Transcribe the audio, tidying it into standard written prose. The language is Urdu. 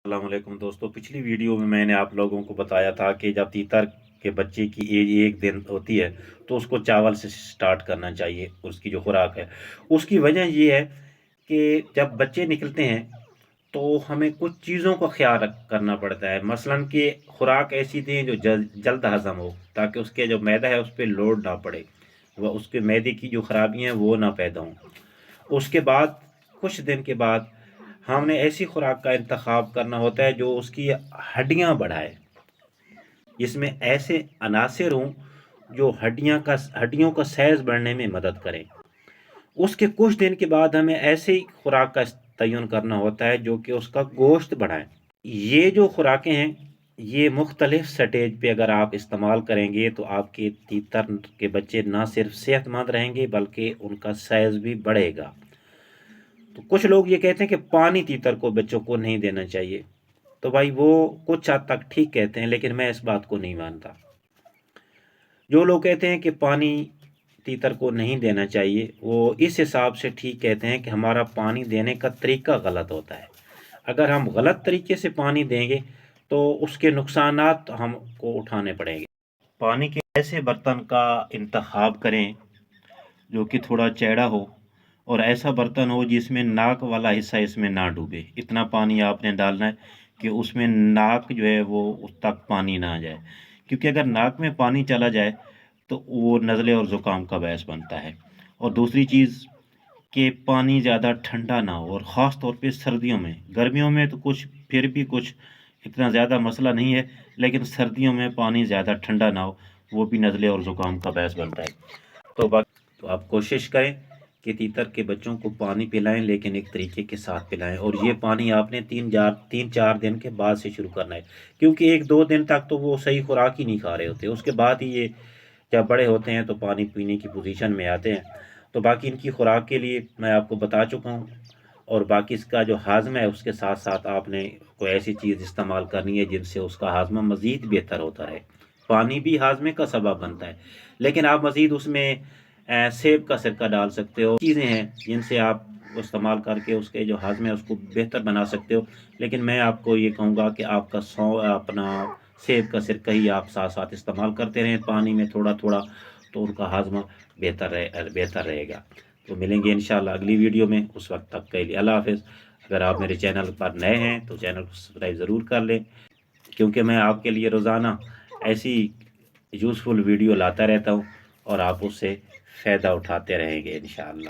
السلام علیکم دوستو، پچھلی ویڈیو میں نے آپ لوگوں کو بتایا تھا کہ جب تیتر کے بچے کی ایج 1 دن ہوتی ہے تو اس کو چاول سے سٹارٹ کرنا چاہیے، اس کی جو خوراک ہے۔ اس کی وجہ یہ ہے کہ جب بچے نکلتے ہیں تو ہمیں کچھ چیزوں کا خیال کرنا پڑتا ہے، مثلاً کہ خوراک ایسی دیں جو جلد ہضم ہو، تاکہ اس کے جو معدہ ہے اس پہ لوڈ نہ پڑے، وہ اس کے معدے کی جو خرابیاں ہیں وہ نہ پیدا ہوں۔ اس کے بعد کچھ دن کے بعد ہم نے ایسی خوراک کا انتخاب کرنا ہوتا ہے جو اس کی ہڈیاں بڑھائے، جس میں ایسے عناصر ہوں جو ہڈیوں کا سائز بڑھنے میں مدد کریں۔ اس کے کچھ دن کے بعد ہمیں ایسی خوراک کا تعین کرنا ہوتا ہے جو کہ اس کا گوشت بڑھائے۔ یہ جو خوراکیں ہیں یہ مختلف سٹیج پہ اگر آپ استعمال کریں گے تو آپ کے تیتر کے بچے نہ صرف صحت مند رہیں گے بلکہ ان کا سائز بھی بڑھے گا۔ تو کچھ لوگ یہ کہتے ہیں کہ پانی تیتر کو بچوں کو نہیں دینا چاہیے، تو بھائی وہ کچھ حد تک ٹھیک کہتے ہیں، لیکن میں اس بات کو نہیں مانتا۔ جو لوگ کہتے ہیں کہ پانی تیتر کو نہیں دینا چاہیے وہ اس حساب سے ٹھیک کہتے ہیں کہ ہمارا پانی دینے کا طریقہ غلط ہوتا ہے۔ اگر ہم غلط طریقے سے پانی دیں گے تو اس کے نقصانات ہم کو اٹھانے پڑیں گے۔ پانی کے ایسے برتن کا انتخاب کریں جو کہ تھوڑا چیڑا ہو، اور ایسا برتن ہو جس میں ناک والا حصہ اس میں نہ ڈوبے۔ اتنا پانی آپ نے ڈالنا ہے کہ اس میں ناک جو ہے وہ اس تک پانی نہ آ جائے، کیونکہ اگر ناک میں پانی چلا جائے تو وہ نزلے اور زکام کا باعث بنتا ہے۔ اور دوسری چیز کہ پانی زیادہ ٹھنڈا نہ ہو، اور خاص طور پہ سردیوں میں۔ گرمیوں میں تو پھر بھی کچھ اتنا زیادہ مسئلہ نہیں ہے، لیکن سردیوں میں پانی زیادہ ٹھنڈا نہ ہو، وہ بھی نزلے اور زکام کا باعث بنتا ہے۔ تو آپ کوشش کریں کہ تیتر کے بچوں کو پانی پلائیں، لیکن ایک طریقے کے ساتھ پلائیں، اور یہ پانی آپ نے 3-4 دن کے بعد سے شروع کرنا ہے، کیونکہ 1-2 دن تک تو وہ صحیح خوراک ہی نہیں کھا رہے ہوتے، اس کے بعد ہی یہ جب بڑے ہوتے ہیں تو پانی پینے کی پوزیشن میں آتے ہیں۔ تو باقی ان کی خوراک کے لیے میں آپ کو بتا چکا ہوں، اور باقی اس کا جو ہاضمہ ہے اس کے ساتھ ساتھ آپ نے کوئی ایسی چیز استعمال کرنی ہے جن سے اس کا ہاضمہ مزید بہتر ہوتا ہے۔ پانی بھی ہاضمے کا سبب بنتا ہے، لیکن آپ مزید اس میں سیب کا سرکہ ڈال سکتے ہو، چیزیں ہیں جن سے آپ استعمال کر کے اس کے جو ہاضمے اس کو بہتر بنا سکتے ہو۔ لیکن میں آپ کو یہ کہوں گا کہ آپ کا اپنا سیب کا سرکہ ہی آپ ساتھ ساتھ استعمال کرتے رہیں پانی میں تھوڑا تھوڑا، تو ان کا ہاضمہ بہتر رہے گا۔ تو ملیں گے انشاءاللہ اگلی ویڈیو میں، اس وقت تک کے لیے اللہ حافظ۔ اگر آپ میرے چینل پر نئے ہیں تو چینل کو سبسکرائب ضرور کر لیں، کیونکہ میں آپ کے لیے روزانہ ایسی یوزفل ویڈیو لاتا رہتا ہوں، اور آپ اس سے فائدہ اٹھاتے رہیں گے انشاءاللہ۔